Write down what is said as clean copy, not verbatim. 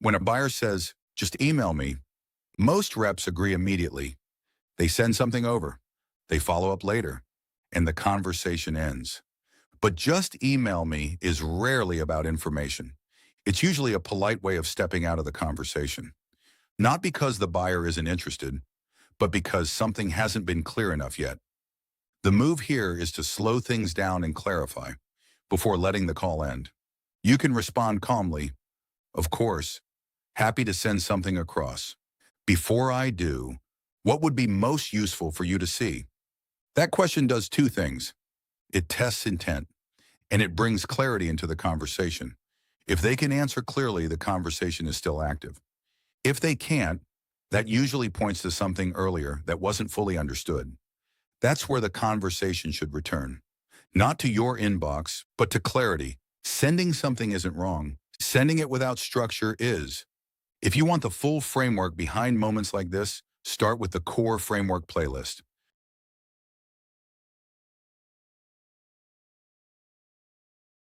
When a buyer says, just email me, most reps agree immediately. They send something over. They follow up later, and the conversation ends. But just email me is rarely about information. It's usually a polite way of stepping out of the conversation. Not because the buyer isn't interested, but because something hasn't been clear enough yet. The move here is to slow things down and clarify before letting the call end. You can respond calmly, of course, happy to send something across. Before I do, what would be most useful for you to see? That question does two things. It tests intent, and it brings clarity into the conversation. If they can answer clearly, the conversation is still active. If they can't, that usually points to something earlier that wasn't fully understood. That's where the conversation should return. Not to your inbox, but to clarity. Sending something isn't wrong. Sending it without structure is. If you want the full framework behind moments like this, start with the core framework playlist.